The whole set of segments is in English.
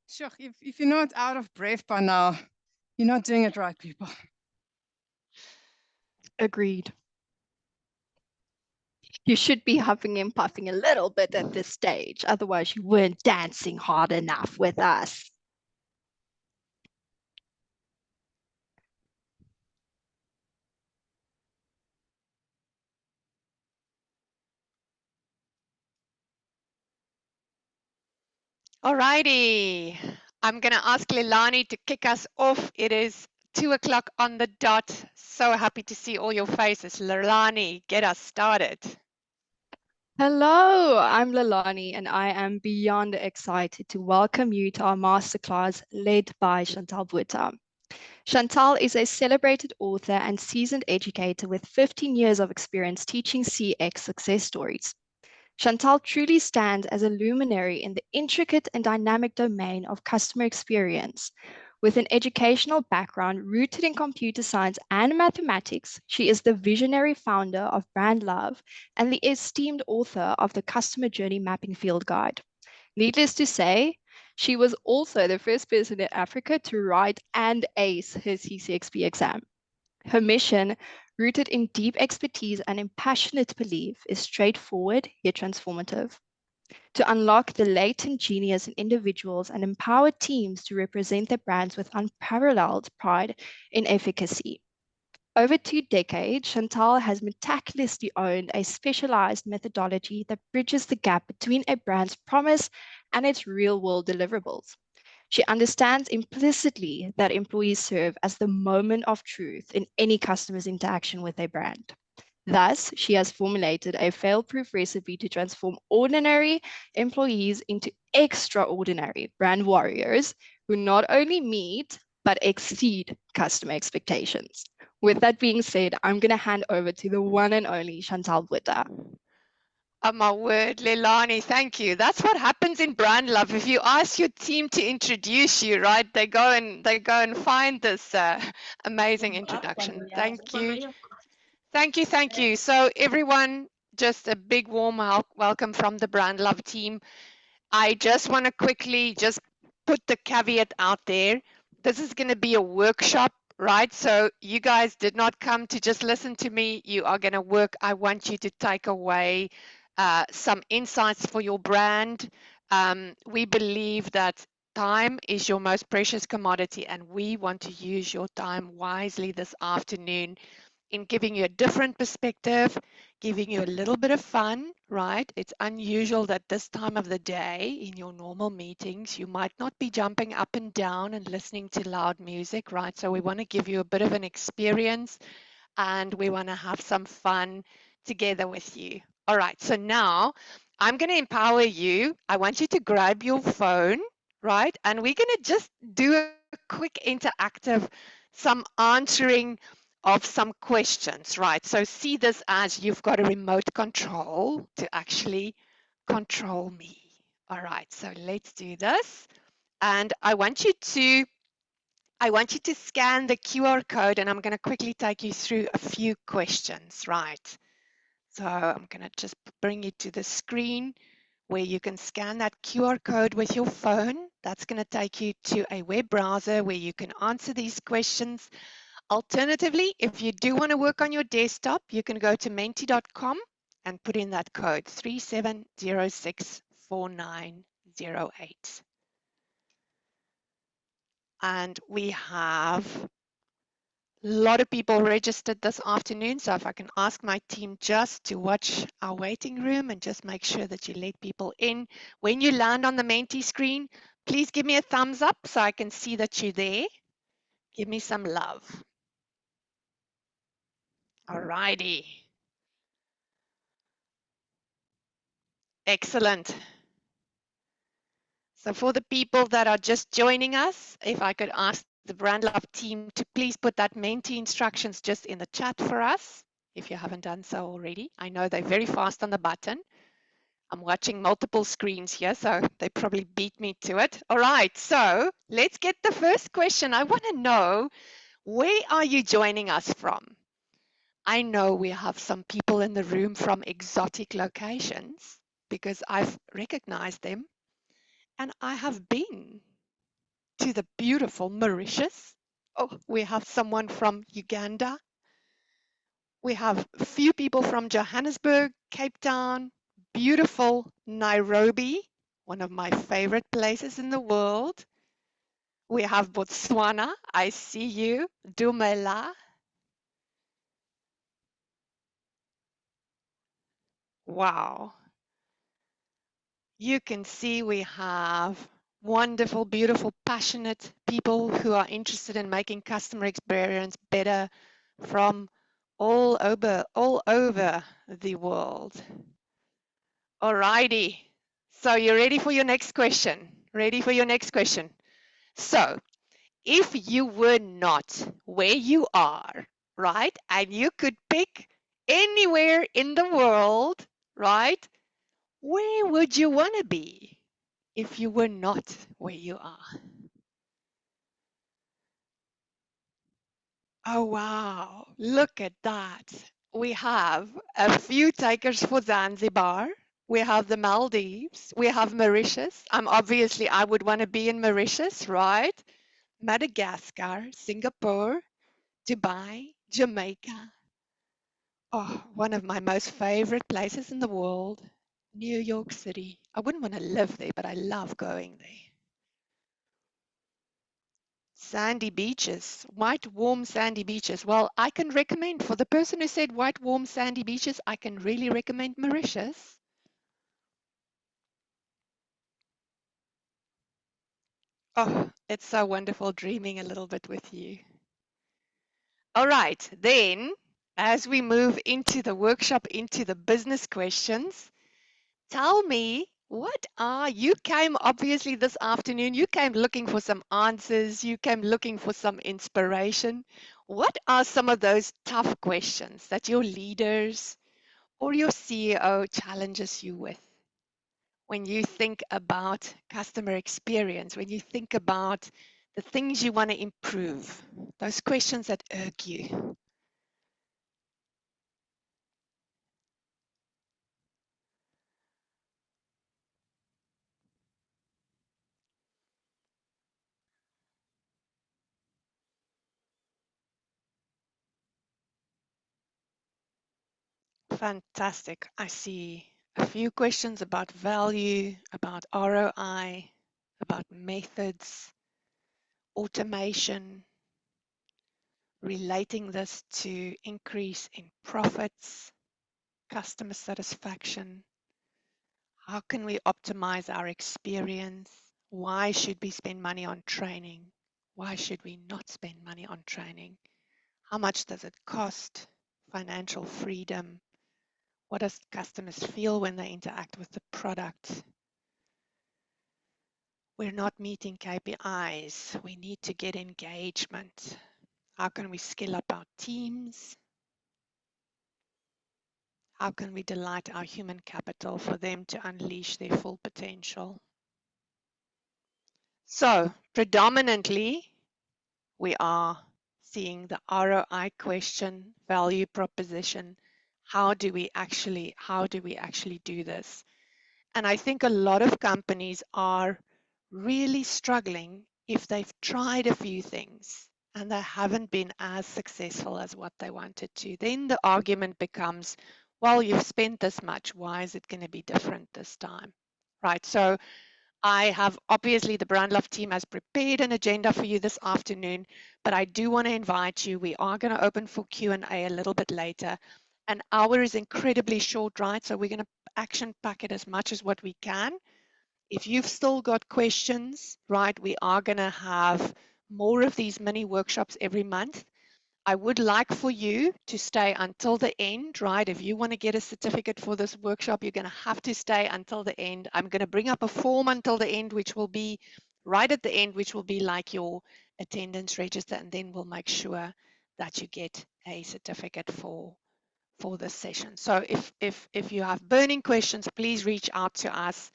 Sure, if you're not out of breath by now, you're not doing it right, people. Agreed. You should be huffing and puffing a little bit at this stage, otherwise you weren't dancing hard enough with us. Alrighty, I'm going to ask Leilani to kick us off. It is 2 o'clock on the dot. So happy to see all your faces. Leilani, get us started. Hello, I'm Lalani, and I am beyond excited to welcome you to our masterclass led by Chantal Buerta. Chantal is a celebrated author and seasoned educator with 15 years of experience teaching CX success stories. Chantal truly stands as a luminary in the intricate and dynamic domain of customer experience. With an educational background rooted in computer science and mathematics, she is the visionary founder of Brandlove and the esteemed author of the Customer Journey Mapping Field Guide. Needless to say, she was also the first person in Africa to write and ace her CCXP exam. Her mission, rooted in deep expertise and in passionate belief, is straightforward yet transformative. To unlock the latent genius in individuals and empower teams to represent their brands with unparalleled pride in efficacy. Over 2 decades, Chantal has meticulously owned a specialized methodology that bridges the gap between a brand's promise and its real world deliverables. She understands implicitly that employees serve as the moment of truth in any customer's interaction with a brand. Thus, she has formulated a fail-proof recipe to transform ordinary employees into extraordinary brand warriors who not only meet but exceed customer expectations. With that being said, I'm going to hand over to the one and only Chantal Buerta. Oh my word, Leilani, thank you. That's what happens in Brandlove. If you ask your team to introduce you, right, they go and find this amazing introduction. Thank you. Thank you, thank you. So everyone, just a big warm welcome from the Brandlove team. I just want to quickly just put the caveat out there. This is going to be a workshop, right? So you guys did not come to just listen to me. You are going to work. I want you to take away some insights for your brand. We believe that time is your most precious commodity, and we want to use your time wisely this afternoon in giving you a different perspective, giving you a little bit of fun, right? It's unusual that this time of the day in your normal meetings, you might not be jumping up and down and listening to loud music, right? So we want to give you a bit of an experience and we want to have some fun together with you. All right, so now I'm going to empower you. I want you to grab your phone, right? And we're going to just do a quick interactive, some answering of some questions, right? So see this as you've got a remote control to actually control me. All right, so let's do this. And I want you to scan the QR code and I'm going to quickly take you through a few questions, right? So I'm going to just bring you to the screen where you can scan that QR code with your phone. That's going to take you to a web browser where you can answer these questions. Alternatively, if you do want to work on your desktop, you can go to menti.com and put in that code 37064908. And we have a lot of people registered this afternoon, so if I can ask my team just to watch our waiting room and just make sure that you let people in. When you land on the Menti screen, please give me a thumbs up so I can see that you're there. Give me some love. All righty. Excellent. So for the people that are just joining us, if I could ask the Brandlove team to please put that Menti instructions just in the chat for us, if you haven't done so already. I know they're very fast on the button. I'm watching multiple screens here, so they probably beat me to it. All right, so let's get the first question. I want to know, where are you joining us from? I know we have some people in the room from exotic locations because I've recognized them. And I have been to the beautiful Mauritius. Oh, we have someone from Uganda. We have a few people from Johannesburg, Cape Town, beautiful Nairobi, one of my favorite places in the world. We have Botswana. I see you. Dumela. Wow. You can see we have wonderful, beautiful, passionate people who are interested in making customer experience better from all over the world. Alrighty. So you're ready for your next question? Ready for your next question? So if you were not where you are, right, and you could pick anywhere in the world, right, where would you want to be if you were not where you are? Oh, wow. Look at that. We have a few takers for Zanzibar. We have the Maldives. We have Mauritius. I would want to be in Mauritius, right? Madagascar, Singapore, Dubai, Jamaica. Oh, one of my most favorite places in the world, New York City. I wouldn't want to live there, but I love going there. Sandy beaches, white, warm, sandy beaches. Well, I can recommend for the person who said white, warm, sandy beaches, I can really recommend Mauritius. Oh, it's so wonderful dreaming a little bit with you. All right, then, as we move into the workshop, into the business questions, tell me, you came obviously this afternoon, you came looking for some answers, you came looking for some inspiration. What are some of those tough questions that your leaders or your CEO challenges you with when you think about customer experience, when you think about the things you want to improve, those questions that irk you? Fantastic. I see a few questions about value, about ROI, about methods, automation, relating this to increase in profits, customer satisfaction. How can we optimize our experience? Why should we spend money on training? Why should we not spend money on training? How much does it cost? Financial freedom. What does customers feel when they interact with the product? We're not meeting KPIs. We need to get engagement. How can we skill up our teams? How can we delight our human capital for them to unleash their full potential? So predominantly, we are seeing the ROI question, value proposition. How do we actually do this? And I think a lot of companies are really struggling if they've tried a few things and they haven't been as successful as what they wanted to. Then the argument becomes, well, you've spent this much. Why is it going to be different this time? Right. So I have obviously the Brandlove team has prepared an agenda for you this afternoon, but I do want to invite you. We are going to open for Q&A a little bit later. An hour is incredibly short, right? So we're going to action pack it as much as what we can. If you've still got questions, right, we are going to have more of these mini workshops every month. I would like for you to stay until the end, right? If you want to get a certificate for this workshop, you're going to have to stay until the end. I'm going to bring up a form until the end, which will be right at the end, which will be like your attendance register, and then we'll make sure that you get a certificate for this session. So if you have burning questions, please reach out to us,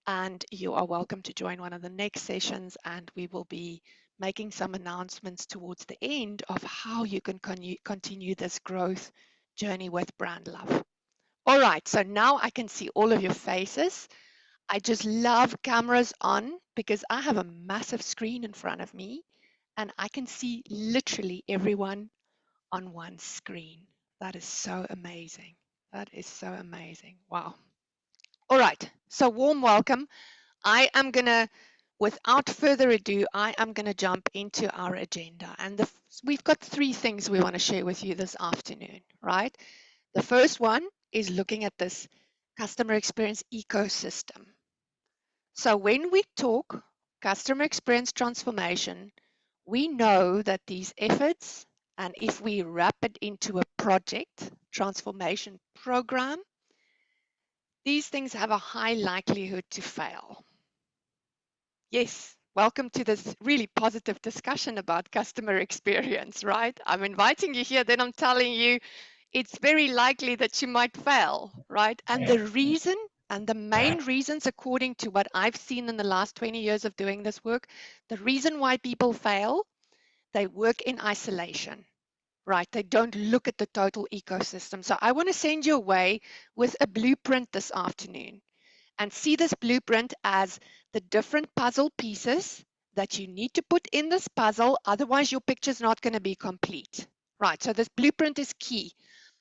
and you are welcome to join one of the next sessions, and we will be making some announcements towards the end of how you can continue this growth journey with Brandlove. All right, so now I can see all of your faces. I just love cameras on because I have a massive screen in front of me and I can see literally everyone on one screen. That is so amazing. That is so amazing. Wow. All right. So warm welcome. I am going to, without further ado, I am going to jump into our agenda. And we've got 3 things we want to share with you this afternoon, right? The first one is looking at this customer experience ecosystem. So when we talk customer experience transformation, we know that these efforts, and if we wrap it into a project, transformation program, these things have a high likelihood to fail. Yes, welcome to this really positive discussion about customer experience, right? I'm inviting you here, then I'm telling you it's very likely that you might fail, right? And the reason, and the main reasons, according to what I've seen in the last 20 years of doing this work, the reason why people fail, they work in isolation, right? They don't look at the total ecosystem. So I want to send you away with a blueprint this afternoon and see this blueprint as the different puzzle pieces that you need to put in this puzzle. Otherwise, your picture's not going to be complete, right? So this blueprint is key.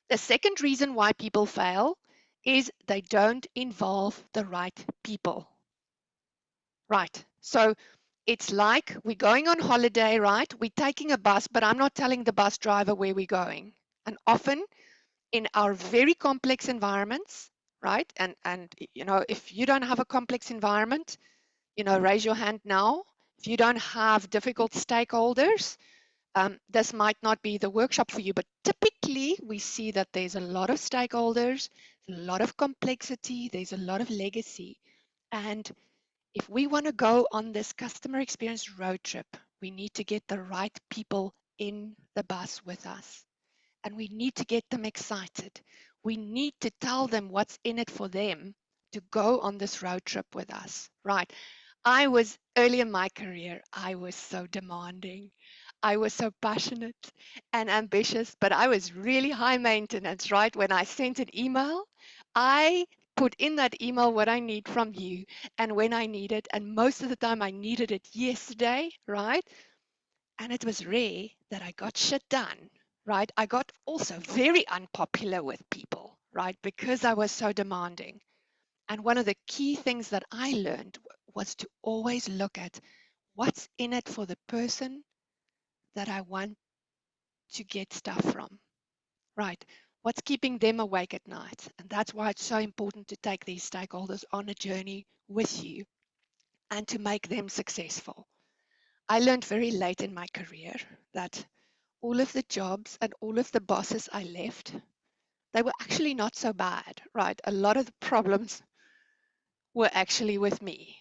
The second reason why people fail is they don't involve the right people, right? So it's like we're going on holiday, right? We're taking a bus, but I'm not telling the bus driver where we're going. And often in our very complex environments, right? And you know, if you don't have a complex environment, you know, raise your hand now. If you don't have difficult stakeholders, this might not be the workshop for you, but typically we see that there's a lot of stakeholders, a lot of complexity, there's a lot of legacy. And if we want to go on this customer experience road trip, we need to get the right people in the bus with us. And we need to get them excited. We need to tell them what's in it for them to go on this road trip with us, right? I was early in my career, I was so demanding. I was so passionate and ambitious, but I was really high maintenance, right? When I sent an email, I put in that email what I need from you and when I need it. And most of the time I needed it yesterday, right? And it was rare that I got shit done, right? I got also very unpopular with people, right? Because I was so demanding. And one of the key things that I learned was to always look at what's in it for the person that I want to get stuff from, right? What's keeping them awake at night? And that's why it's so important to take these stakeholders on a journey with you and to make them successful. I learned very late in my career that all of the jobs and all of the bosses I left, they were actually not so bad, right? A lot of the problems were actually with me,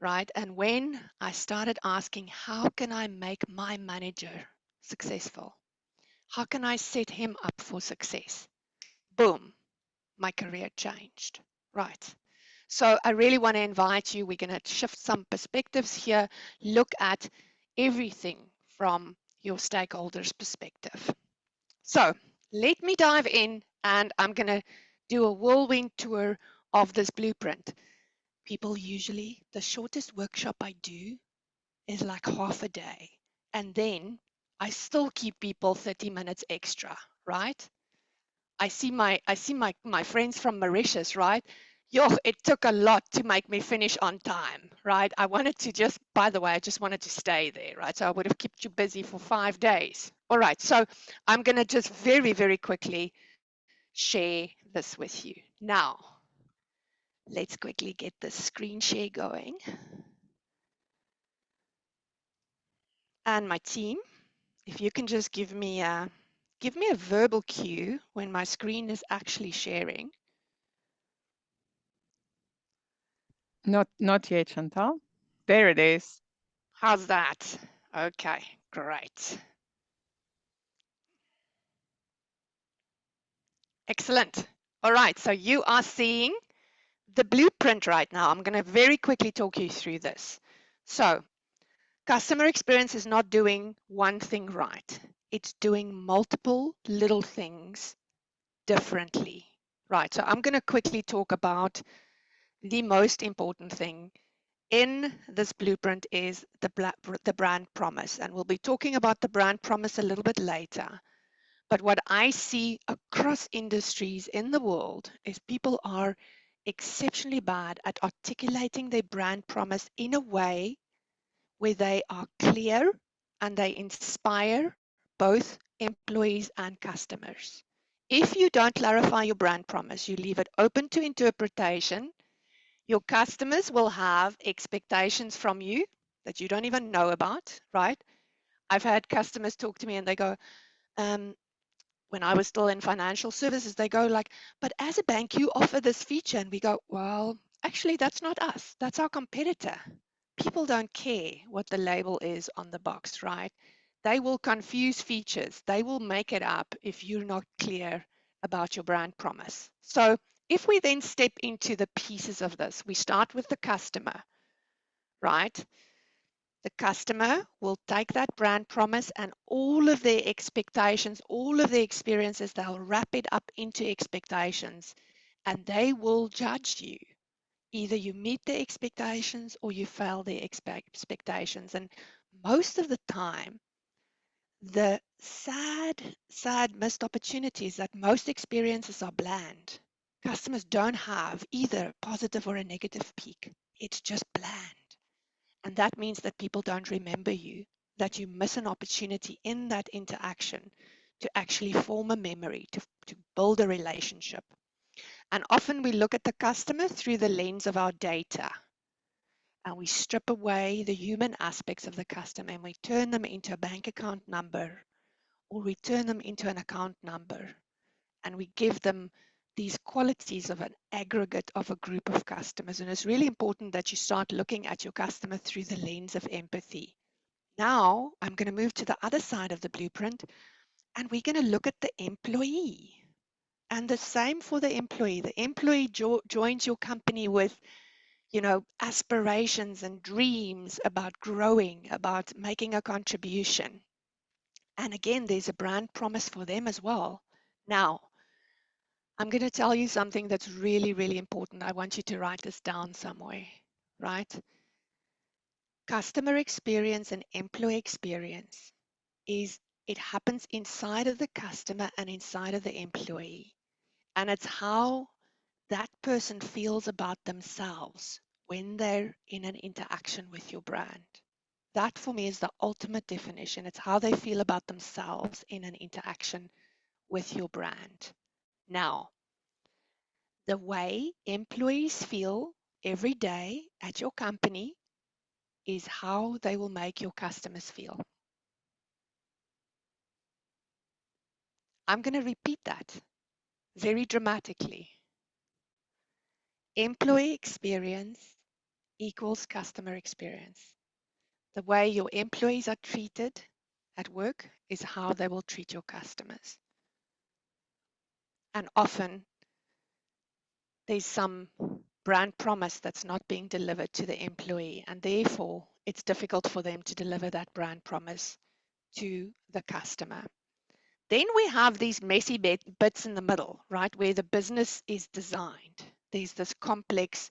right? And when I started asking, how can I make my manager successful? How can I set him up for success? Boom, my career changed, right? So I really want to invite you. We're going to shift some perspectives here, look at everything from your stakeholders' perspective. So let me dive in and I'm going to do a whirlwind tour of this blueprint. People usually, the shortest workshop I do is like half a day. And then I still keep people 30 minutes extra, right? I see my friends from Mauritius, right? Yo, it took a lot to make me finish on time, right? I wanted to just, by the way, I just wanted to stay there, right? So I would have kept you busy for 5 days. All right, so I'm going to just very, very quickly share this with you. Now, let's quickly get the screen share going. And my team, if you can just give me a verbal cue when my screen is actually sharing. Not yet, Chantal. There it is. How's that? Okay, great. Excellent. All right, so you are seeing the blueprint right now. I'm going to very quickly talk you through this. So, customer experience is not doing one thing right. It's doing multiple little things differently. Right, so I'm going to quickly talk about the most important thing in this blueprint is the brand promise. And we'll be talking about the brand promise a little bit later. But what I see across industries in the world is people are exceptionally bad at articulating their brand promise in a way where they are clear and they inspire both employees and customers. If you don't clarify your brand promise, you leave it open to interpretation, your customers will have expectations from you that you don't even know about, right? I've had customers talk to me and they go, um, when I was still in financial services, they go like, but as a bank, you offer this feature. And we go, well, actually, that's not us. That's our competitor. People don't care what the label is on the box, right? They will confuse features. They will make it up if you're not clear about your brand promise. So if we then step into the pieces of this, we start with the customer, right? The customer will take that brand promise and all of their expectations, all of their experiences, they'll wrap it up into expectations and they will judge you. Either you meet the expectations or you fail the expectations. And most of the time, the sad missed opportunities that most experiences are bland. Customers don't have either a positive or a negative peak. It's just bland. And that means that people don't remember you, that you miss an opportunity in that interaction to actually form a memory, to build a relationship. And often we look at the customer through the lens of our data and we strip away the human aspects of the customer and we turn them into a bank account number or we turn them into an account number and we give them these qualities of an aggregate of a group of customers. And it's really important that you start looking at your customer through the lens of empathy. Now I'm going to move to the other side of the blueprint and we're going to look at the employee. And the same for the employee. The employee joins your company with, you know, aspirations and dreams about growing, about making a contribution. And again, there's a brand promise for them as well. Now, I'm going to tell you something that's really, really important. I want you to write this down somewhere, right? Customer experience and employee experience is it happens inside of the customer and inside of the employee. And it's how that person feels about themselves when they're in an interaction with your brand. That for me is the ultimate definition. It's how they feel about themselves in an interaction with your brand. Now, the way employees feel every day at your company is how they will make your customers feel. I'm going to repeat that very dramatically. Employee experience equals customer experience. The way your employees are treated at work is how they will treat your customers. And often there's some brand promise that's not being delivered to the employee, and therefore it's difficult for them to deliver that brand promise to the customer. Then we have these messy bits in the middle, right, where the business is designed. There's this complex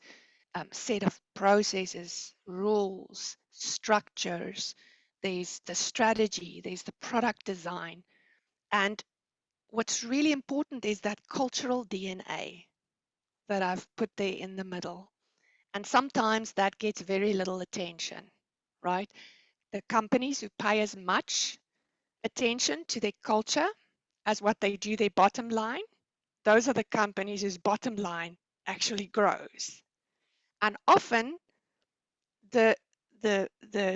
set of processes, rules, structures. There's the strategy, there's the product design. And what's really important is that cultural DNA that I've put there in the middle. And sometimes that gets very little attention, right? The companies who pay as much attention to their culture as what they do their bottom line, those are the companies whose bottom line actually grows. And often the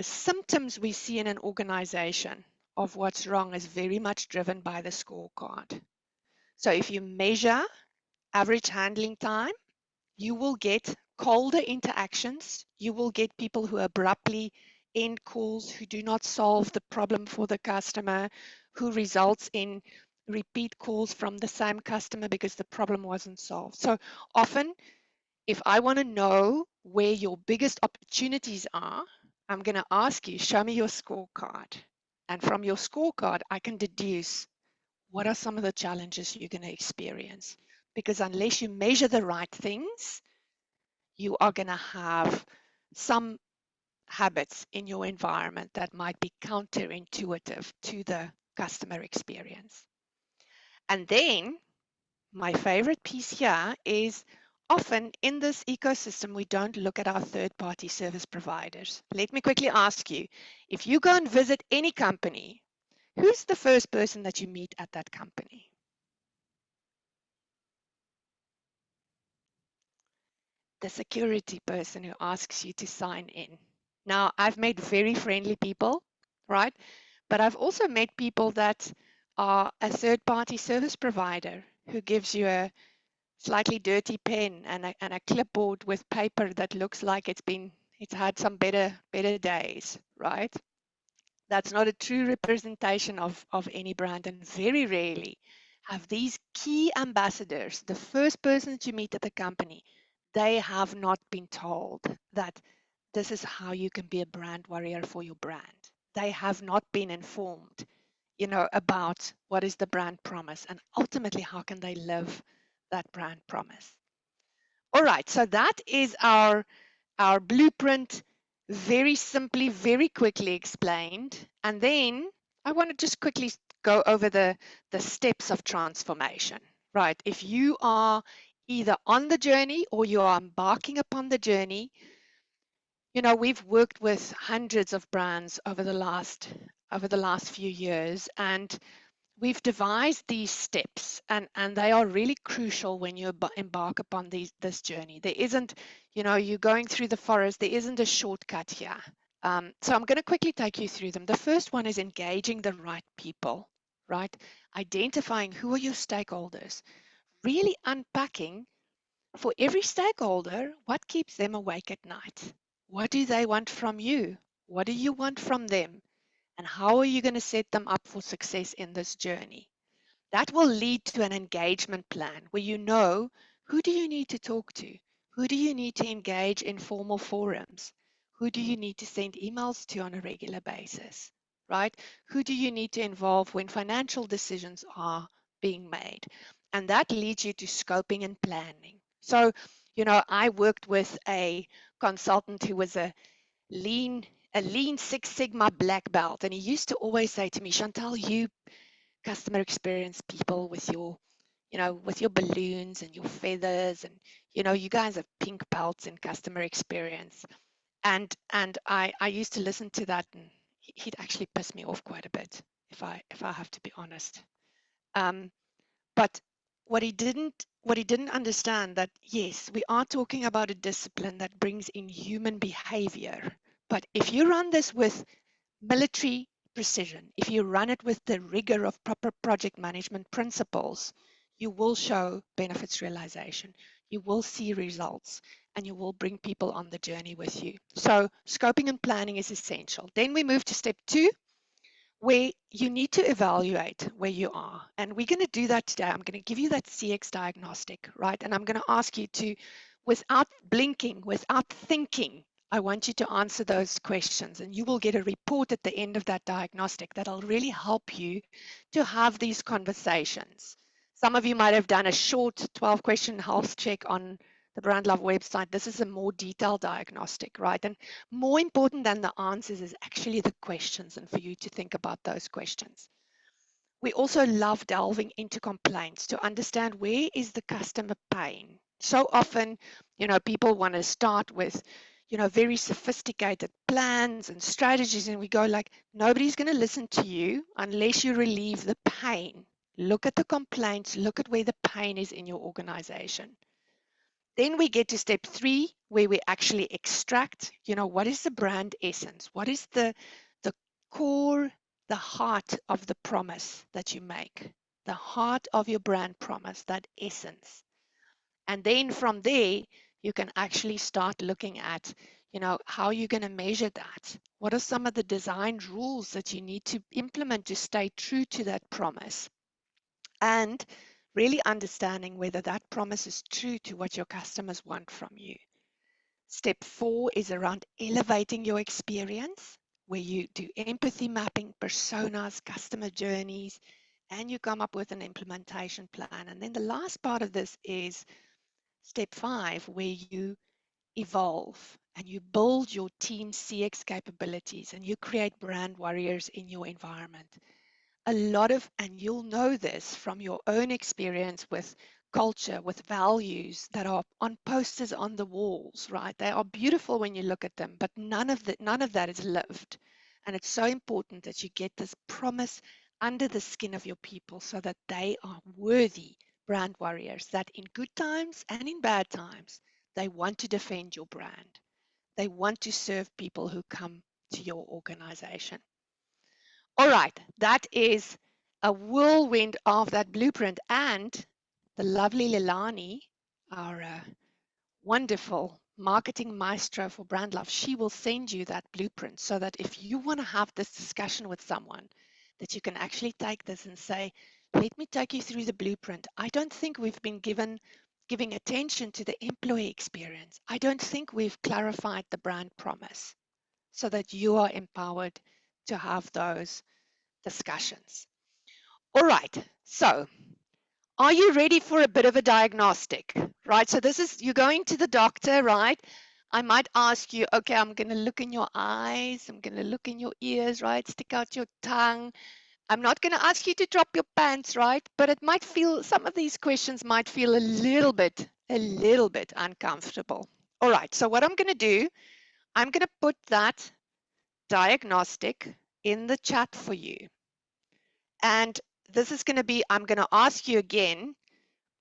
symptoms we see in an organization of what's wrong is very much driven by the scorecard. So if you measure average handling time, you will get colder interactions. You will get people who abruptly end calls, who do not solve the problem for the customer, who results in repeat calls from the same customer because the problem wasn't solved. So often, if I want to know where your biggest opportunities are, I'm going to ask you, show me your scorecard. And from your scorecard, I can deduce what are some of the challenges you're going to experience. Because unless you measure the right things, you are going to have some habits in your environment that might be counterintuitive to the customer experience. And then my favorite piece here is often in this ecosystem, we don't look at our third-party service providers. Let me quickly ask you, if you go and visit any company, who's the first person that you meet at that company? The security person who asks you to sign in. Now, I've met very friendly people, right? But I've also met people that are a third-party service provider who gives you a slightly dirty pen and a clipboard with paper that looks like it's had some better days, right? That's not a true representation of any brand, and very rarely have these key ambassadors, the first person that you meet at the company, they have not been told that this is how you can be a brand warrior for your brand. They have not been informed, about what is the brand promise and ultimately how can they live that brand promise. All right, so that is our blueprint, very simply, very quickly explained. And then I want to just quickly go over the steps of transformation, right? If you are either on the journey or you are embarking upon the journey, we've worked with hundreds of brands over the last few years, and we've devised these steps, and they are really crucial when you embark upon this journey. There isn't, you're going through the forest, there isn't a shortcut here. So I'm going to quickly take you through them. The first one is engaging the right people, right? Identifying who are your stakeholders, really unpacking for every stakeholder what keeps them awake at night. What do they want from you? What do you want from them? And how are you going to set them up for success in this journey? That will lead to an engagement plan where you know who do you need to talk to? Who do you need to engage in formal forums? Who do you need to send emails to on a regular basis? Right? Who do you need to involve when financial decisions are being made? And that leads you to scoping and planning. So, I worked with a consultant who was a lean Six Sigma black belt, and he used to always say to me, Chantal, you customer experience people with your balloons and your feathers, and you guys have pink belts in customer experience. And I used to listen to that, and he'd actually piss me off quite a bit, if I have to be honest. um, but what he didn't understand, that yes, we are talking about a discipline that brings in human behavior, but if you run this with military precision, if you run it with the rigor of proper project management principles, you will show benefits realization, you will see results, and you will bring people on the journey with you. So scoping and planning is essential. Then we move to step 2, where you need to evaluate where you are. And we're going to do that today. I'm going to give you that CX diagnostic, right? And I'm going to ask you to, without blinking, without thinking, I want you to answer those questions, and you will get a report at the end of that diagnostic that'll really help you to have these conversations. Some of you might have done a short 12-question health check on the Brandlove website. This is a more detailed diagnostic, right? And more important than the answers is actually the questions, and for you to think about those questions. We also love delving into complaints to understand where is the customer pain. So often, people want to start with, very sophisticated plans and strategies, and we go like, nobody's going to listen to you unless you relieve the pain. Look at the complaints, look at where the pain is in your organization. Then we get to step 3, where we actually extract, what is the brand essence? What is the core, the heart of the promise that you make? The heart of your brand promise, that essence. And then from there, you can actually start looking at, how you're going to measure that. What are some of the design rules that you need to implement to stay true to that promise? And really understanding whether that promise is true to what your customers want from you. Step 4 is around elevating your experience, where you do empathy mapping, personas, customer journeys, and you come up with an implementation plan. And then the last part of this is step 5, where you evolve and you build your team CX capabilities and you create brand warriors in your environment, a lot of, and you'll know this from your own experience with culture, with values that are on posters on the walls, right? They are beautiful when you look at them, but none of that is lived. And it's so important that you get this promise under the skin of your people so that they are worthy brand warriors, that in good times and in bad times, they want to defend your brand. They want to serve people who come to your organization. All right, that is a whirlwind of that blueprint. And the lovely Lilani, our wonderful marketing maestro for Brandlove, she will send you that blueprint so that if you want to have this discussion with someone, that you can actually take this and say, let me take you through the blueprint. I don't think we've been giving attention to the employee experience. I don't think we've clarified the brand promise so that you are empowered to have those discussions. All right, so are you ready for a bit of a diagnostic, right? So this is, you're going to the doctor, right? I might ask you, okay, I'm going to look in your eyes, I'm going to look in your ears, right? Stick out your tongue. I'm not going to ask you to drop your pants, right? But it might feel, some of these questions might feel a little bit uncomfortable. All right, so what I'm going to do, I'm going to put that diagnostic in the chat for you. And this is going to be, I'm going to ask you again,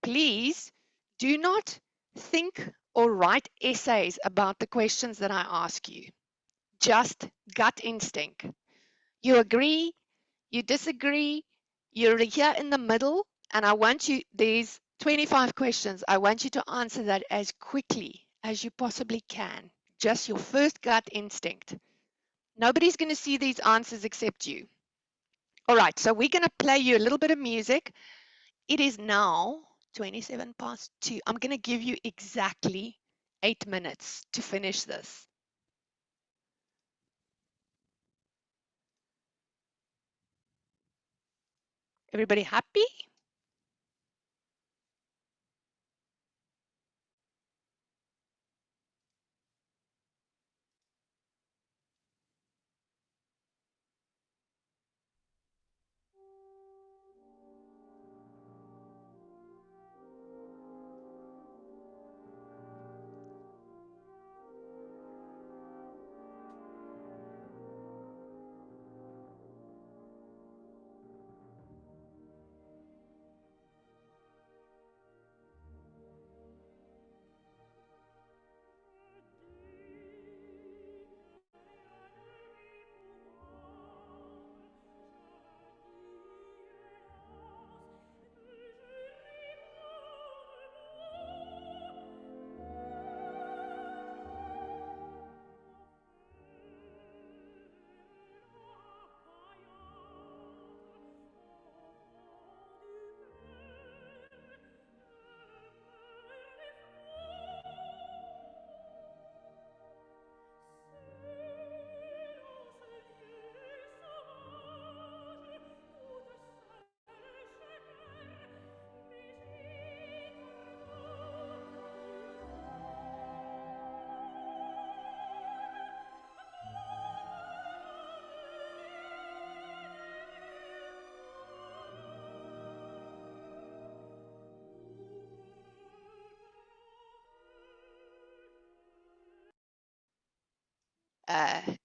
please do not think or write essays about the questions that I ask you. Just gut instinct. You agree, you disagree, you're here in the middle, and I want you, these 25 questions, I want you to answer that as quickly as you possibly can. Just your first gut instinct. Nobody's going to see these answers except you. All right, so we're going to play you a little bit of music. It is now 27 past 2. I'm going to give you exactly 8 minutes to finish this. Everybody happy?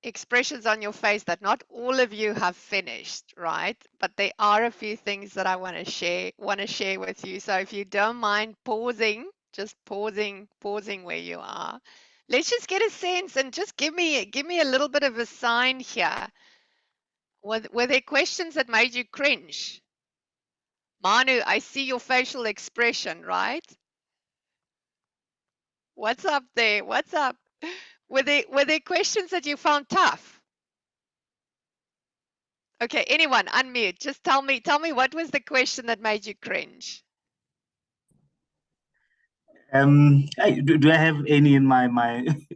Expressions on your face that not all of you have finished, right? But there are a few things that I want to share with you. So if you don't mind pausing, just pausing where you are. Let's just get a sense and just give me a little bit of a sign here. Were there questions that made you cringe? Manu, I see your facial expression, right? What's up there? What's up? Were there questions that you found tough? Okay, anyone, unmute. Just tell me what was the question that made you cringe? Do I have any in my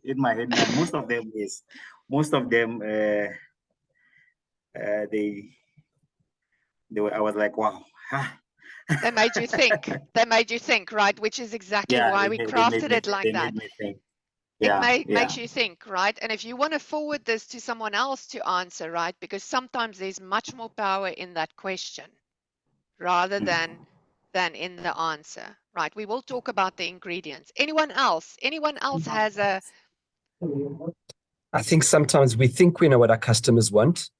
in my head now? Most of them is, they were, I was like, wow. They made you think. They made you think, right? Which is exactly Yeah, why we crafted it like they that. made me think. Yeah, makes you think, right? And if you want to forward this to someone else to answer, right? Because sometimes there's much more power in that question rather than in the answer, right? We will talk about the ingredients. Anyone else? Anyone else has a I think sometimes we think we know what our customers want,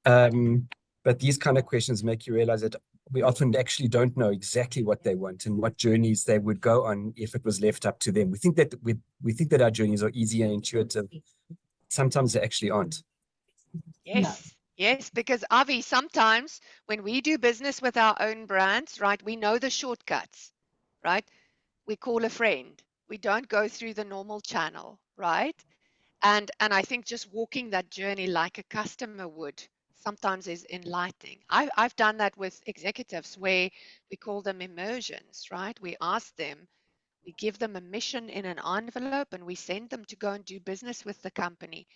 but these kind of questions make you realize that we often actually don't know exactly what they want and what journeys they would go on if it was left up to them. We think that we think that our journeys are easy and intuitive. Sometimes they actually aren't. Yes, yes, because Avi, sometimes when we do business with our own brands, right, we know the shortcuts, right? We call a friend. We don't go through the normal channel, right? And I think just walking that journey like a customer would sometimes is enlightening. I've done that with executives where we call them immersions, right? We ask them, we give them a mission in an envelope and we send them to go and do business with the company.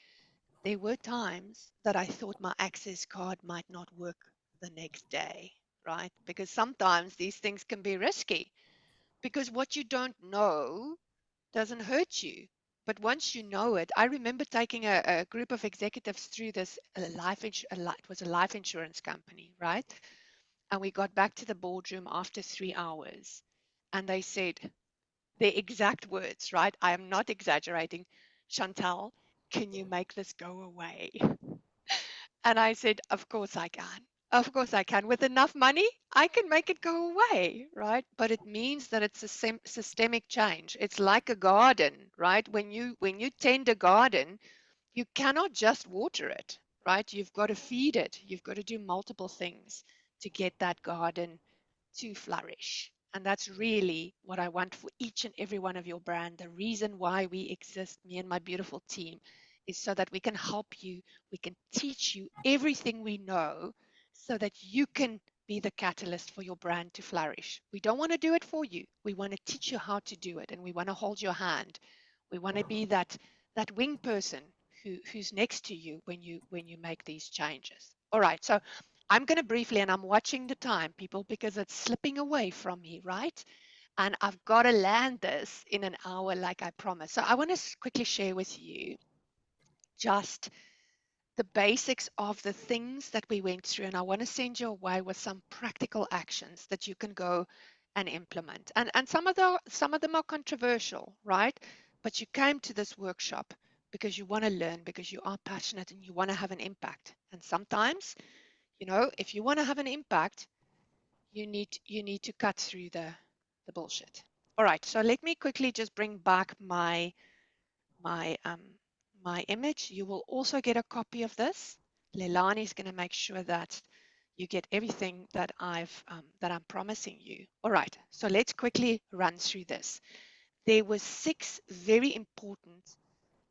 There were times that I thought my access card might not work the next day, right? Because sometimes these things can be risky because what you don't know doesn't hurt you. But once you know it, I remember taking a group of executives through this it was a life insurance company, right? And we got back to the boardroom after 3 hours and they said their exact words, right? I am not exaggerating. Chantal, can you make this go away? And I said, of course I can. Of course I can. With enough money, I can make it go away, right? But it means that it's a systemic change. It's like a garden, right? When you tend a garden, you cannot just water it, right? You've got to feed it. You've got to do multiple things to get that garden to flourish. And that's really what I want for each and every one of your brand. The reason why we exist, me and my beautiful team, is so that we can help you, we can teach you everything we know so that you can be the catalyst for your brand to flourish. We don't want to do it for you. We want to teach you how to do it and we want to hold your hand. We want to be that wing person who's next to you when you make these changes. All right. So I'm going to briefly, and I'm watching the time, people, because it's slipping away from me, right? And I've got to land this in an hour like I promised. So I want to quickly share with you just the basics of the things that we went through. And I want to send you away with some practical actions that you can go and implement. And some of them are controversial, right? But you came to this workshop because you want to learn, because you are passionate and you want to have an impact. And sometimes, if you want to have an impact, you need to cut through the bullshit. All right, so let me quickly just bring back my my image. You will also get a copy of this. Leilani is going to make sure that you get everything that I'm promising you. All right, so let's quickly run through this. There were 6 very important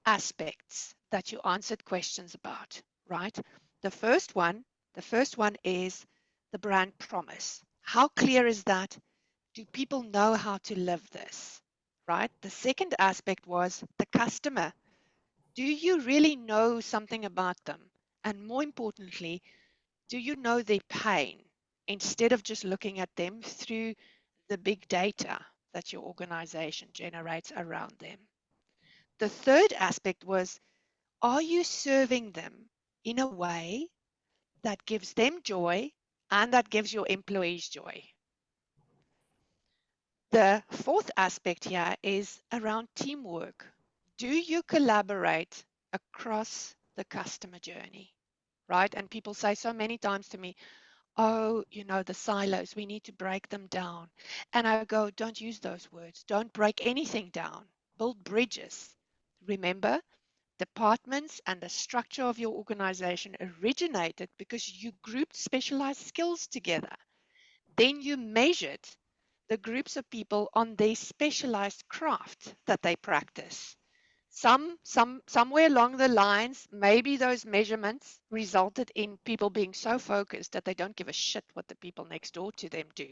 aspects that you answered questions about, right? The first one is the brand promise. How clear is that? Do people know how to live this, right? The second aspect was the customer. Do you really know something about them? And more importantly, do you know their pain instead of just looking at them through the big data that your organization generates around them? The third aspect was, are you serving them in a way that gives them joy and that gives your employees joy? The fourth aspect here is around teamwork. Do you collaborate across the customer journey, right? And people say so many times to me, oh, the silos, we need to break them down. And I go, don't use those words. Don't break anything down. Build bridges. Remember, departments and the structure of your organization originated because you grouped specialized skills together. Then you measured the groups of people on their specialized craft that they practice. Somewhere along the lines, maybe those measurements resulted in people being so focused that they don't give a shit what the people next door to them do,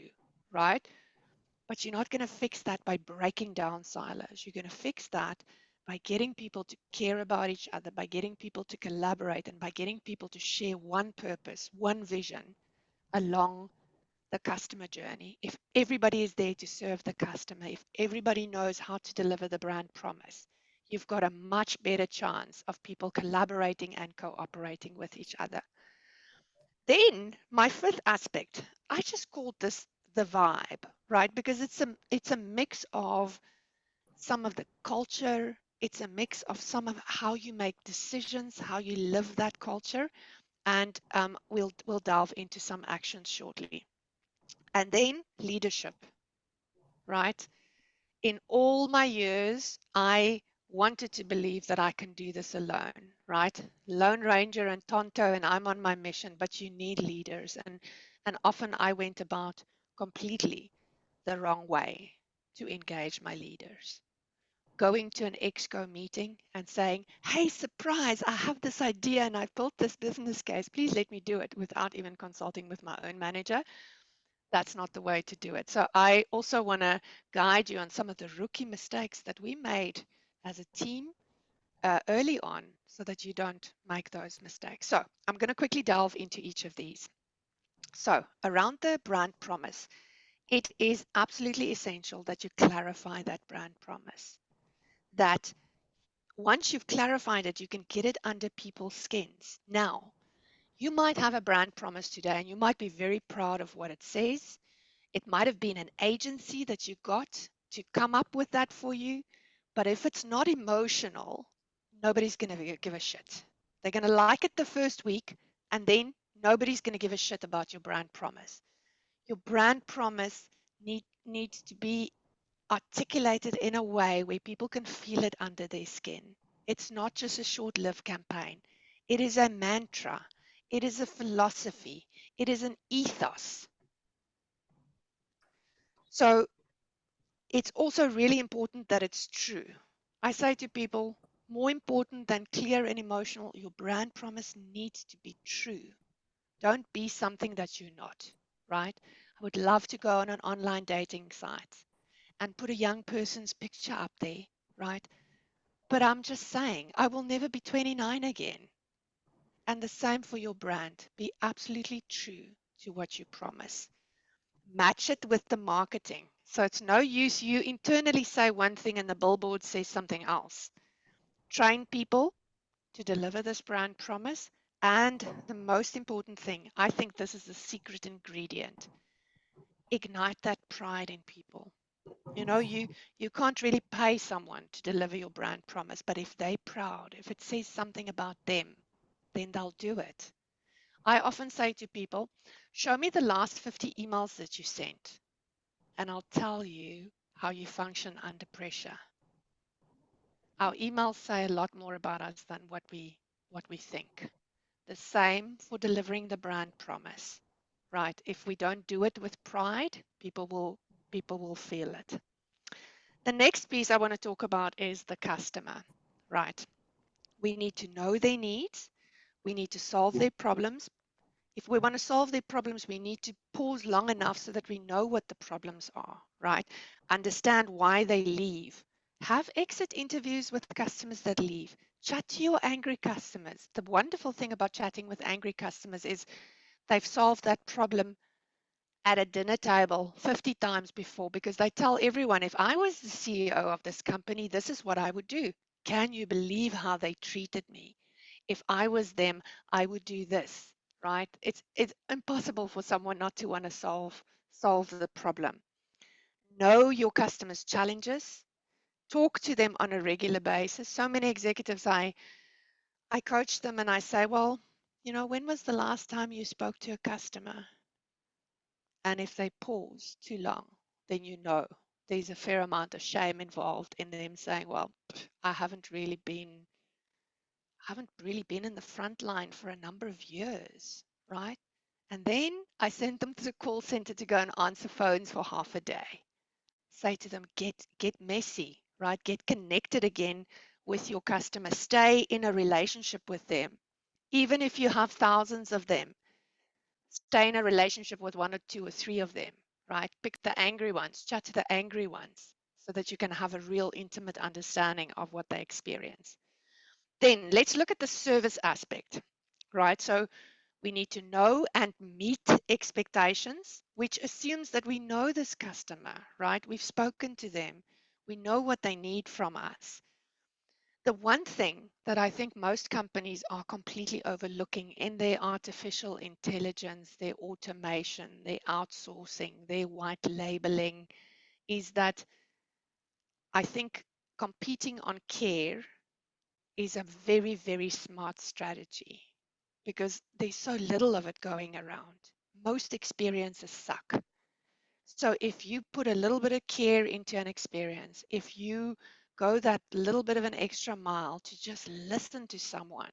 right? But you're not going to fix that by breaking down silos. You're going to fix that by getting people to care about each other, by getting people to collaborate, and by getting people to share one purpose, one vision along the customer journey. If everybody is there to serve the customer, if everybody knows how to deliver the brand promise, you've got a much better chance of people collaborating and cooperating with each other. Then my fifth aspect, I just called this the vibe, right? Because it's a mix of some of the culture, it's a mix of some of how you make decisions, how you live that culture, and we'll delve into some actions shortly. And then leadership, right? In all my years, I wanted to believe that I can do this alone, right? Lone Ranger and Tonto, and I'm on my mission, but you need leaders. And often I went about completely the wrong way to engage my leaders. Going to an exco meeting and saying, hey, surprise, I have this idea and I've built this business case. Please let me do it without even consulting with my own manager. That's not the way to do it. So I also want to guide you on some of the rookie mistakes that we made as a team early on so that you don't make those mistakes. So I'm going to quickly delve into each of these. So around the brand promise, it is absolutely essential that you clarify that brand promise. That once you've clarified it, you can get it under people's skins. Now, you might have a brand promise today and you might be very proud of what it says. It might have been an agency that you got to come up with that for you. But if it's not emotional, nobody's going to give a shit. They're going to like it the first week, and then nobody's going to give a shit about your brand promise. Your brand promise needs to be articulated in a way where people can feel it under their skin. It's not just a short-lived campaign. It is a mantra. It is a philosophy. It is an ethos. So it's also really important that it's true. I say to people, more important than clear and emotional, your brand promise needs to be true. Don't be something that you're not, right? I would love to go on an online dating site and put a young person's picture up there, right? But I'm just saying, I will never be 29 again. And the same for your brand. Be absolutely true to what you promise. Match it with the marketing. So it's no use you internally say one thing and the billboard says something else. Train people to deliver this brand promise. And the most important thing, I think this is the secret ingredient, ignite that pride in people. You know, you can't really pay someone to deliver your brand promise, but if they're proud, if it says something about them, then they'll do it. I often say to people, show me the last 50 emails that you sent, and I'll tell you how you function under pressure. Our emails say a lot more about us than what we think. The same for delivering the brand promise, right? If we don't do it with pride, people will feel it. The next piece I want to talk about is the customer, right? We need to know their needs. We need to solve their problems. If we want to solve their problems, we need to pause long enough so that we know what the problems are, right? Understand why they leave. Have exit interviews with customers that leave. Chat to your angry customers. The wonderful thing about chatting with angry customers is they've solved that problem at a dinner table 50 times before, because they tell everyone, if I was the CEO of this company, this is what I would do. Can you believe how they treated me? If I was them, I would do this, right? It's impossible for someone not to want to solve the problem. Know your customers' challenges. Talk to them on a regular basis. So many executives, I coach them and I say, well, you know, when was the last time you spoke to a customer? And if they pause too long, then you know there's a fair amount of shame involved in them saying, well, I haven't really been in the front line for a number of years, right? And then I sent them to the call center to go and answer phones for half a day. Say to them, get messy, right? Get connected again with your customer. Stay in a relationship with them. Even if you have thousands of them, stay in a relationship with one or two or three of them, right? Pick the angry ones, chat to the angry ones so that you can have a real intimate understanding of what they experience. Then let's look at the service aspect, right? So we need to know and meet expectations, which assumes that we know this customer, right? We've spoken to them. We know what they need from us. The one thing that I think most companies are completely overlooking in their artificial intelligence, their automation, their outsourcing, their white labeling is that I think competing on care is a very, very smart strategy because there's so little of it going around. Most experiences suck. So if you put a little bit of care into an experience, if you go that little bit of an extra mile to just listen to someone,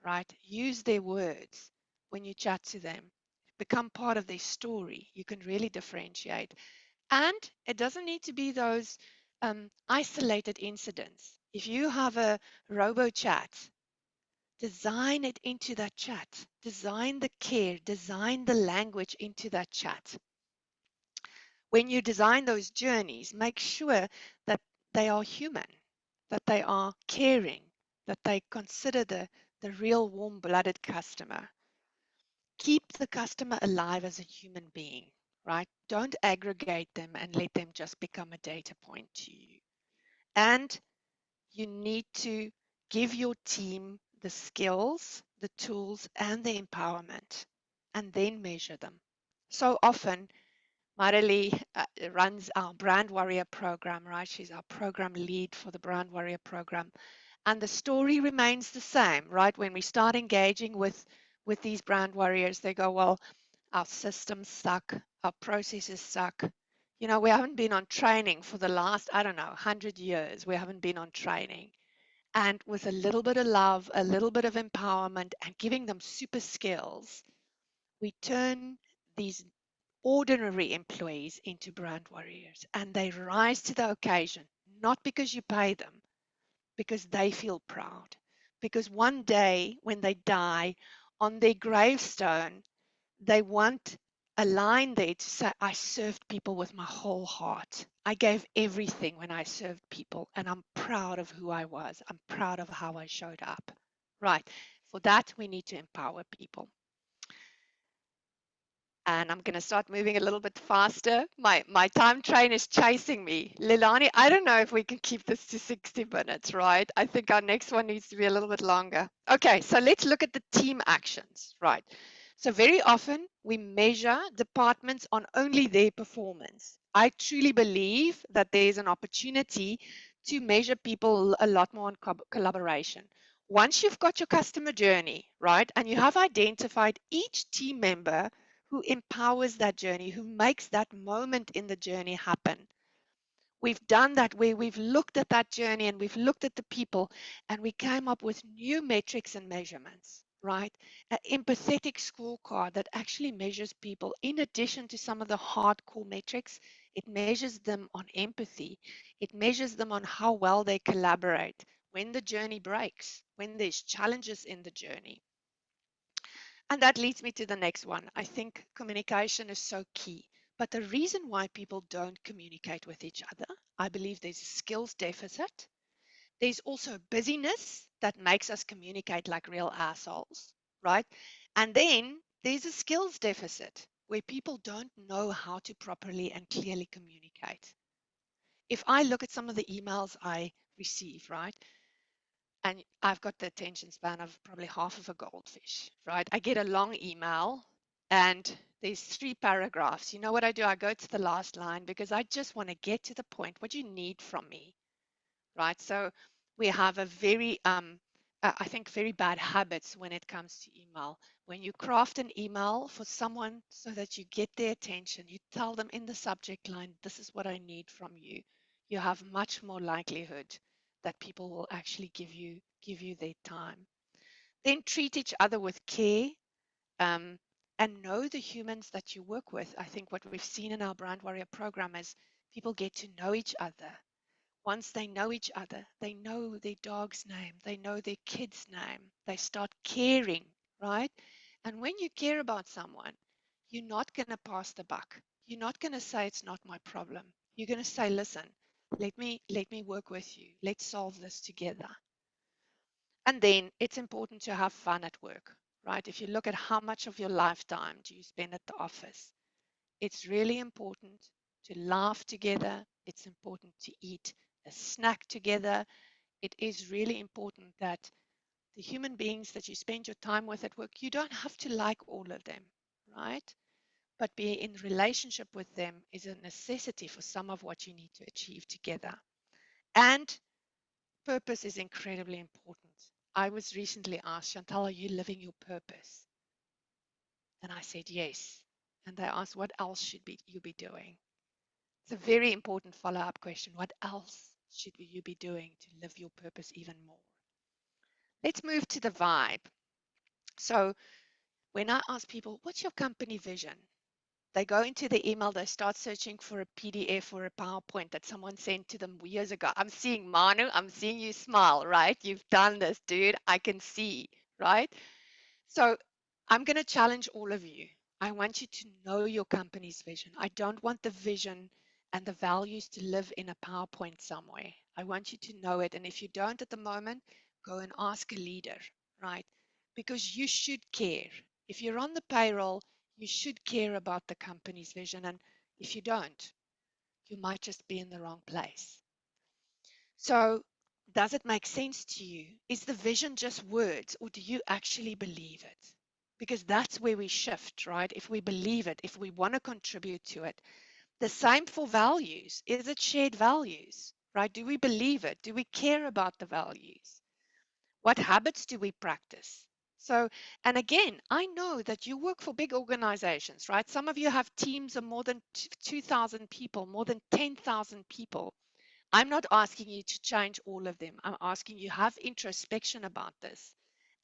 right? Use their words when you chat to them, become part of their story. You can really differentiate. And it doesn't need to be those isolated incidents. If you have a robo chat, design it into that chat, design the care, design the language into that chat. When you design those journeys, make sure that they are human, that they are caring, that they consider the real warm-blooded customer. Keep the customer alive as a human being, right? Don't aggregate them and let them just become a data point to you. And you need to give your team the skills, the tools, and the empowerment, and then measure them. So often, Marilee runs our Brand Warrior program, right? She's our program lead for the Brand Warrior program. And the story remains the same, right? When we start engaging with these brand warriors, they go, well, our systems suck, our processes suck. You know, we haven't been on training for the last, I don't know, 100 years. We haven't been on training. And with a little bit of love, a little bit of empowerment, and giving them super skills, we turn these ordinary employees into brand warriors, and they rise to the occasion, not because you pay them, because they feel proud. Because one day when they die, on their gravestone, they want a line there to say, I served people with my whole heart. I gave everything when I served people, and I'm proud of who I was. I'm proud of how I showed up. Right. For that, we need to empower people. And I'm going to start moving a little bit faster. My time train is chasing me. Lilani, I don't know if we can keep this to 60 minutes, right? I think our next one needs to be a little bit longer. Okay, so let's look at the team actions, right? So very often we measure departments on only their performance. I truly believe that there's an opportunity to measure people a lot more on collaboration. Once you've got your customer journey, right, and you have identified each team member who empowers that journey, who makes that moment in the journey happen. We've done that where we've looked at that journey and we've looked at the people and we came up with new metrics and measurements, right? An empathetic scorecard that actually measures people in addition to some of the hardcore metrics. It measures them on empathy. It measures them on how well they collaborate when the journey breaks, when there's challenges in the journey. And that leads me to the next one. I think communication is so key. But the reason why people don't communicate with each other, I believe there's a skills deficit. There's also busyness that makes us communicate like real assholes, right? And then there's a skills deficit where people don't know how to properly and clearly communicate. If I look at some of the emails I receive, right? And I've got the attention span of probably half of a goldfish, right? I get a long email and there's 3 paragraphs. You know what I do? I go to the last line because I just want to get to the point. What do you need from me, right? So we have a very, I think, very bad habits when it comes to email. When you craft an email for someone so that you get their attention, you tell them in the subject line, this is what I need from you. You have much more likelihood that people will actually give you their time. Then treat each other with care, um, and know the humans that you work with. I think what we've seen in our Brand Warrior program is people get to know each other. Once they know each other, they know their dog's name, they know their kid's name, they start caring, right? And when you care about someone, you're not going to pass the buck. You're not going to say it's not my problem. You're going to say, listen, let me work with you. Let's solve this together. And then it's important to have fun at work, right? If you look at how much of your lifetime do you spend at the office, it's really important to laugh together. It's important to eat a snack together. it is really important that the human beings that you spend your time with at work, you don't have to like all of them, right? But be in relationship with them is a necessity for some of what you need to achieve together. And purpose is incredibly important. I was recently asked, Chantal, are you living your purpose? And I said, yes. And they asked, what else should you be doing? It's a very important follow-up question. What else should you be doing to live your purpose even more? Let's move to the vibe. So when I ask people, what's your company vision? They go into the email, they start searching for a PDF or a PowerPoint that someone sent to them years ago. I'm seeing Manu, I'm seeing you smile, right? You've done this, dude. I can see, right? So I'm going to challenge all of you. I want you to know your company's vision. I don't want the vision and the values to live in a PowerPoint somewhere. I want you to know it. And if you don't at the moment, go and ask a leader, right? Because you should care. If you're on the payroll, you should care about the company's vision. And if you don't, you might just be in the wrong place. So, does it make sense to you? Is the vision just words, or do you actually believe it? Because that's where we shift, right? If we believe it, if we want to contribute to it. The same for values. Is it shared values, right? Do we believe it? Do we care about the values? What habits do we practice? So, and again, I know that you work for big organizations, right? Some of you have teams of more than 2,000 people, more than 10,000 people. I'm not asking you to change all of them. I'm asking you have introspection about this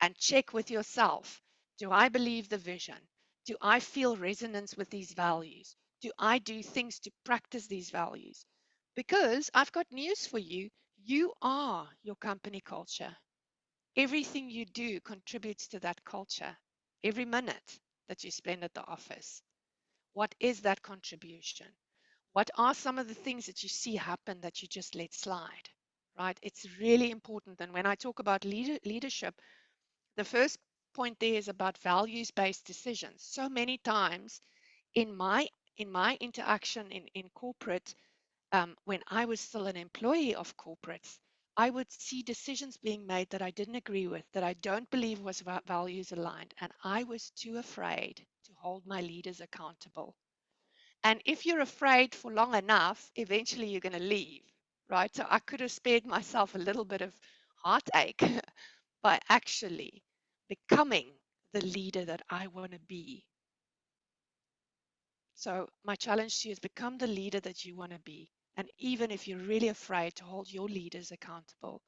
and check with yourself. Do I believe the vision? Do I feel resonance with these values? Do I do things to practice these values? Because I've got news for you. You are your company culture. Everything you do contributes to that culture. Every minute that you spend at the office. What is that contribution? What are some of the things that you see happen that you just let slide, right? It's really important. And when I talk about leadership, the first point there is about values-based decisions. So many times in my interaction in corporate, when I was still an employee of corporates, I would see decisions being made that I didn't agree with, that I don't believe was values aligned, and I was too afraid to hold my leaders accountable. And if you're afraid for long enough, eventually you're going to leave, right? So I could have spared myself a little bit of heartache by actually becoming the leader that I want to be. So my challenge to you is become the leader that you want to be. And even if you're really afraid to hold your leaders accountable,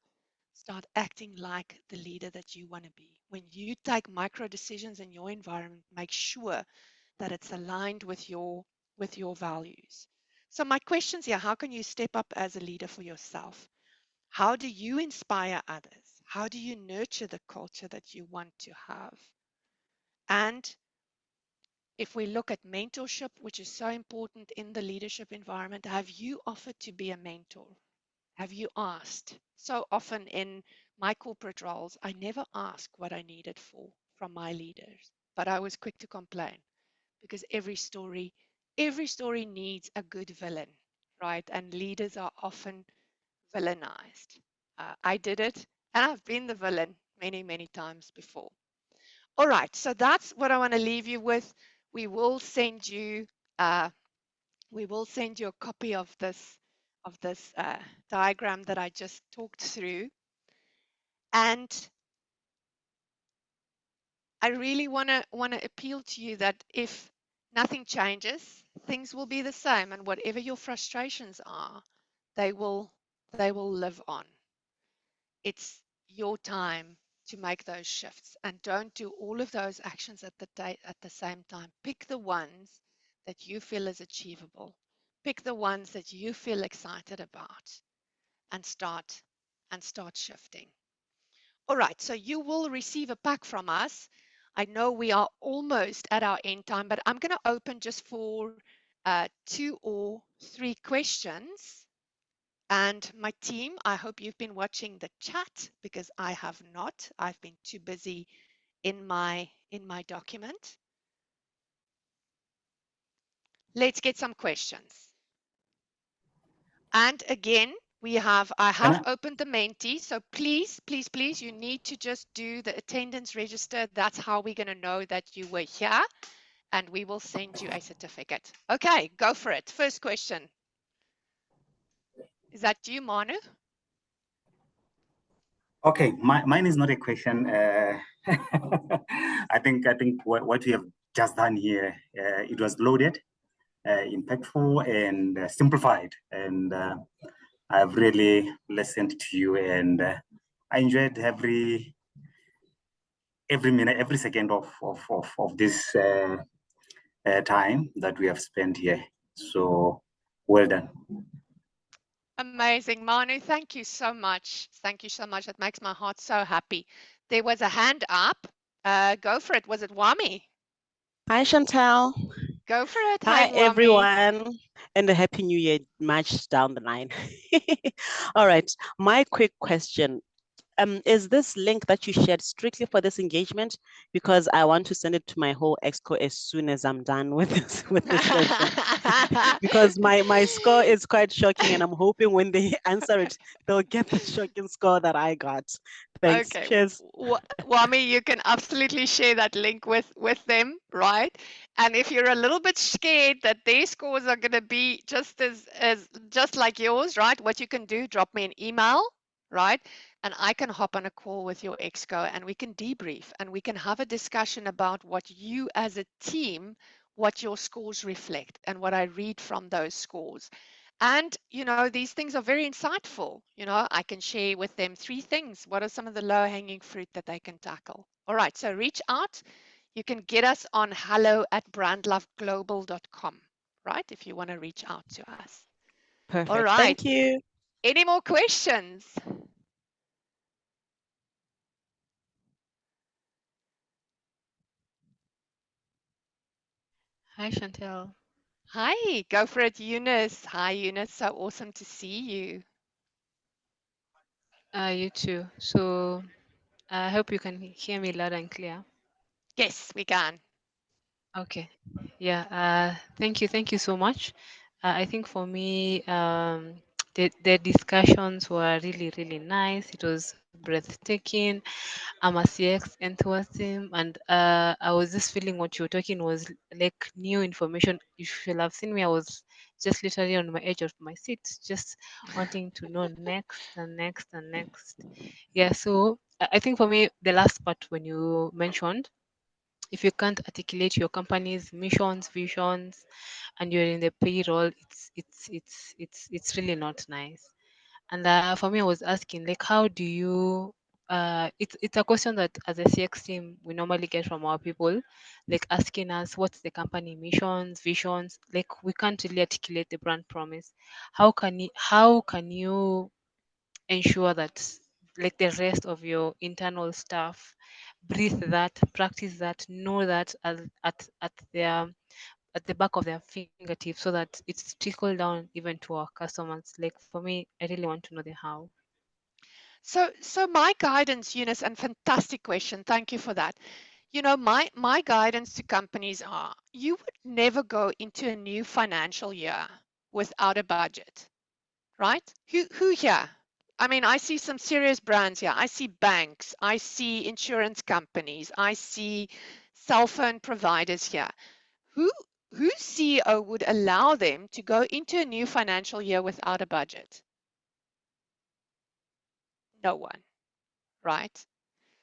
start acting like the leader that you want to be. When you take micro decisions in your environment, make sure that it's aligned with your values. So my questions here, how can you step up as a leader for yourself? How do you inspire others? How do you nurture the culture that you want to have? And if we look at mentorship, which is so important in the leadership environment, have you offered to be a mentor? Have you asked? So often in my corporate roles, I never asked what I needed from my leaders, but I was quick to complain because every story needs a good villain, right? And leaders are often villainized. I did it, and I've been the villain many, many times before. All right, so that's what I want to leave you with. We will send you uh, a copy of this diagram that I just talked through, and I really want to appeal to you that if nothing changes, things will be the same, and whatever your frustrations are, they will live on. It's your time to make those shifts, and don't do all of those actions at the same time. Pick the ones that you feel is achievable. Pick the ones that you feel excited about, and start shifting. All right, so you will receive a pack from us. I know we are almost at our end time, but I'm going to open just for 2 or 3 questions. And my team, I hope you've been watching the chat because I have not. I've been too busy in my document. Let's get some questions. And again, I have I- opened the Menti, so please, please, please, you need to just do the attendance register. That's how we're going to know that you were here, and we will send you a certificate. Okay, go for it. First question. Is that you, Manu? Okay, mine is not a question. I think what we have just done here, it was loaded, impactful, and simplified. And I've really listened to you, and I enjoyed every minute, every second of this time that we have spent here. So well done. Amazing, Manu. Thank you so much. Thank you so much. That makes my heart so happy. There was a hand up. Go for it. Was it Wami? Hi, Chantal. Go for it. Hi, Hi, Wami. everyone, and a happy new year much down the line. All right, my quick question. Is this link that you shared strictly for this engagement? Because I want to send it to my whole exco as soon as I'm done with this session. Because my score is quite shocking, and I'm hoping when they answer it, they'll get the shocking score that I got. Thanks. Okay, Cheers. Wami, you can absolutely share that link with them, right? And if you're a little bit scared that their scores are going to be just like yours, right? What you can do, drop me an email, right? And I can hop on a call with your exco and we can debrief and we can have a discussion about what you as a team, what your scores reflect and what I read from those scores. And, these things are very insightful. I can share with them 3 things. What are some of the low hanging fruit that they can tackle? All right, so reach out. You can get us on hello@brandloveglobal.com, right? If you want to reach out to us. All Perfect. right. Thank you. Any more questions? Hi, Chantel. Hi, go for it, Eunice. Hi, Eunice. So awesome to see you. You too. So I hope you can hear me loud and clear. Yes, we can. Okay. Yeah. Thank you. Thank you so much. I think for me, the discussions were really, really nice. It was breathtaking. I'm a CX enthusiast, and I was just feeling what you were talking was like new information. You should have seen me. I was just literally on my edge of my seat, just wanting to know next and next and next. Yeah. So I think for me, the last part when you mentioned, if you can't articulate your company's missions, visions, and you're in the payroll, it's really not nice. And for me, I was asking, like, how do you? It's a question that as a CX team we normally get from our people, like asking us what's the company missions, visions. Like we can't really articulate the brand promise. How can you ensure that like the rest of your internal staff breathe that, practice that, know that at the back of their fingertips so that it's trickle down even to our customers. Like for me, I really want to know the how. So my guidance, Eunice, and fantastic question. Thank you for that. My guidance to companies are you would never go into a new financial year without a budget, right? Who here? I mean, I see some serious brands here. I see banks, I see insurance companies, I see cell phone providers here. Who whose CEO would allow them to go into a new financial year without a budget? No one, right?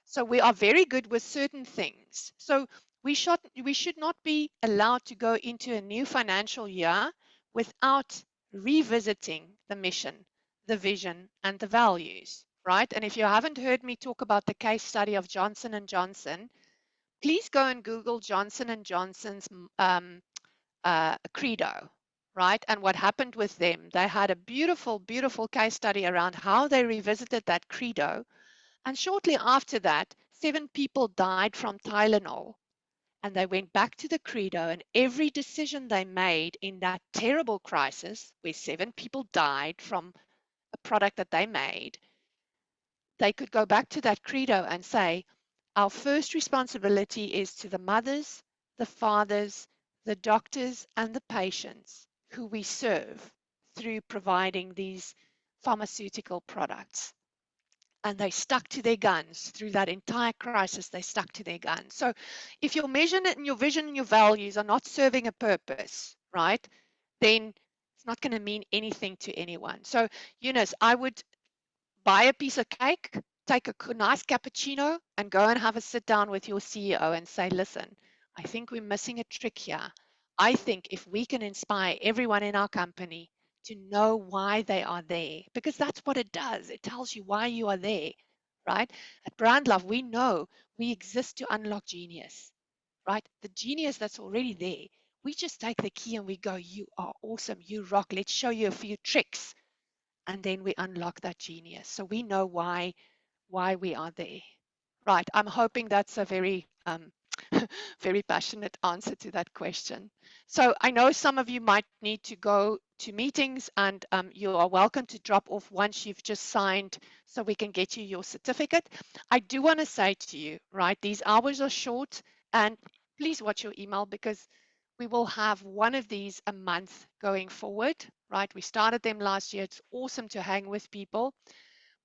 So we are very good with certain things. So we should not be allowed to go into a new financial year without revisiting the mission, the vision, and the values, right? And if you haven't heard me talk about the case study of Johnson and Johnson, please go and Google Johnson and Johnson's credo, right? And what happened with them. They had a beautiful, beautiful case study around how they revisited that credo, and shortly after that, 7 people died from Tylenol. And they went back to the credo, and every decision they made in that terrible crisis, where 7 people died from a product that they made, they could go back to that credo and say, our first responsibility is to the mothers, the fathers, the doctors, and the patients who we serve through providing these pharmaceutical products. And they stuck to their guns through that entire crisis. They stuck to their guns. So if your measurement and your vision and your values are not serving a purpose, right, then it's not going to mean anything to anyone. So, Eunice, I would buy a piece of cake, take a nice cappuccino, and go and have a sit down with your CEO and say, listen, I think we're missing a trick here. I think if we can inspire everyone in our company to know why they are there, because that's what it does. It tells you why you are there, right? At Brandlove, we know we exist to unlock genius, right? The genius that's already there. We just take the key and we go, you are awesome, you rock. Let's show you a few tricks, and then we unlock that genius. So we know why we are there. Right. I'm hoping that's a very very passionate answer to that question. So I know some of you might need to go to meetings, and you are welcome to drop off once you've just signed so we can get you your certificate. I do want to say to you, right, these hours are short, and please watch your email because we will have one of these a month going forward, right? We started them last year. It's awesome to hang with people.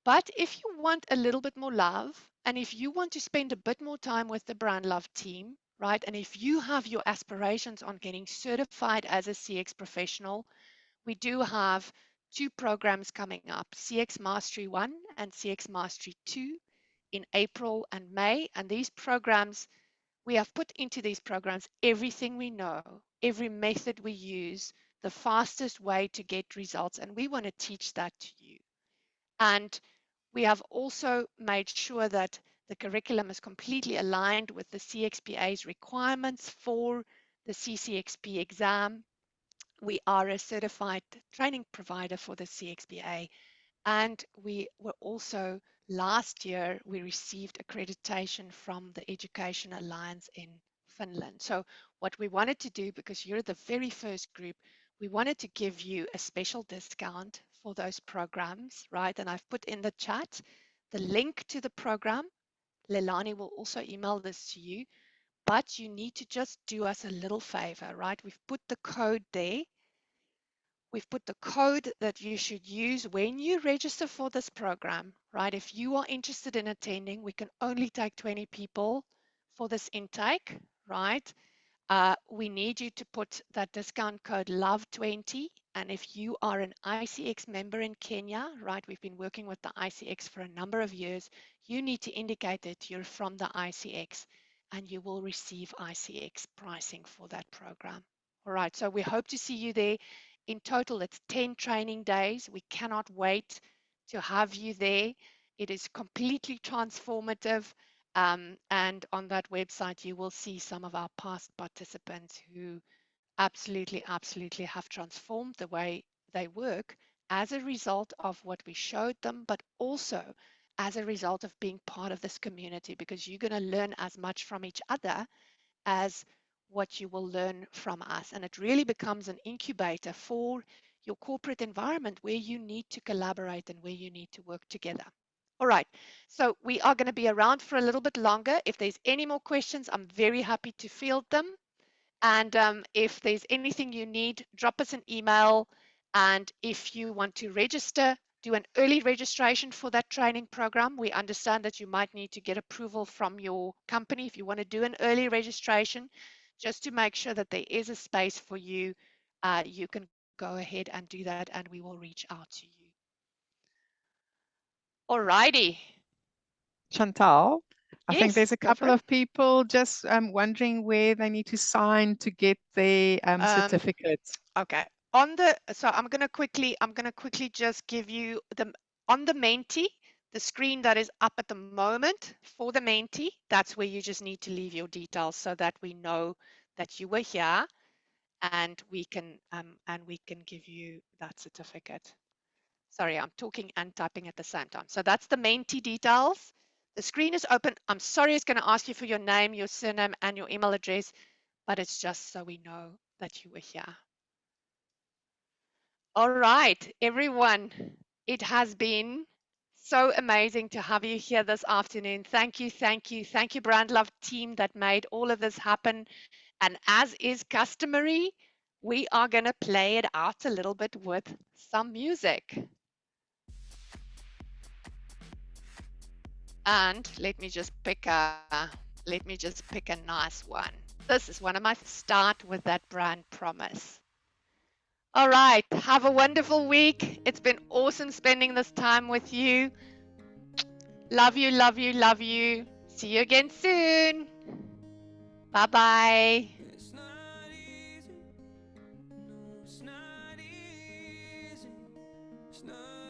But if you want a little bit more love, and if you want to spend a bit more time with the Brandlove team, right, and if you have your aspirations on getting certified as a CX professional, we do have two programs coming up, CX Mastery 1 and CX Mastery 2 in April and May. And these programs, we have put into these programs everything we know, every method we use, the fastest way to get results, and we want to teach that to you. And we have also made sure that the curriculum is completely aligned with the CXPA's requirements for the CCXP exam. We are a certified training provider for the CXPA, and we were also, last year, we received accreditation from the Education Alliance in Finland. So what we wanted to do, because you're the very first group, we wanted to give you a special discount for those programs, right? And I've put in the chat the link to the program. Leilani will also email this to you, but you need to just do us a little favor, right? We've put the code there. We've put the code that you should use when you register for this program, right? If you are interested in attending, we can only take 20 people for this intake, right? We need you to put that discount code LOVE20. And if you are an ICX member in Kenya, right, we've been working with the ICX for a number of years, you need to indicate that you're from the ICX and you will receive ICX pricing for that program. All right, so we hope to see you there. In total, it's 10 training days. We cannot wait to have you there. It is completely transformative. And on that website, you will see some of our past participants who absolutely have transformed the way they work as a result of what we showed them, but also as a result of being part of this community, because you're going to learn as much from each other as what you will learn from us. And it really becomes an incubator for your corporate environment where you need to collaborate and where you need to work together. All right, so we are going to be around for a little bit longer. If there's any more questions, I'm very happy to field them. And if there's anything you need, drop us an email. And if you want to register, do an early registration for that training program. We understand that you might need to get approval from your company if you want to do an early registration, just to make sure that there is a space for you. You can go ahead and do that, and we will reach out to you. All righty. Chantal, I think Yes, there's a go for couple it. of people just wondering where they need to sign to get their certificate. Okay. So I'm gonna quickly just give you on the Menti, the screen that is up at the moment for the Menti. That's where you just need to leave your details so that we know that you were here, and we can give you that certificate. Sorry, I'm talking and typing at the same time. So that's the Menti details. The screen is open. I'm sorry, it's going to ask you for your name, your surname, and your email address, but it's just so we know that you were here. All right, everyone, it has been so amazing to have you here this afternoon. Thank you, Brandlove team that made all of this happen. And as is customary, we are going to play it out a little bit with some music. And let me just pick a nice one. This is one of my start with that brand promise. All right, have a wonderful week. It's been awesome spending this time with you. Love you, love you, love you. See you again soon. Bye-bye. It's not easy. No, it's not easy. It's not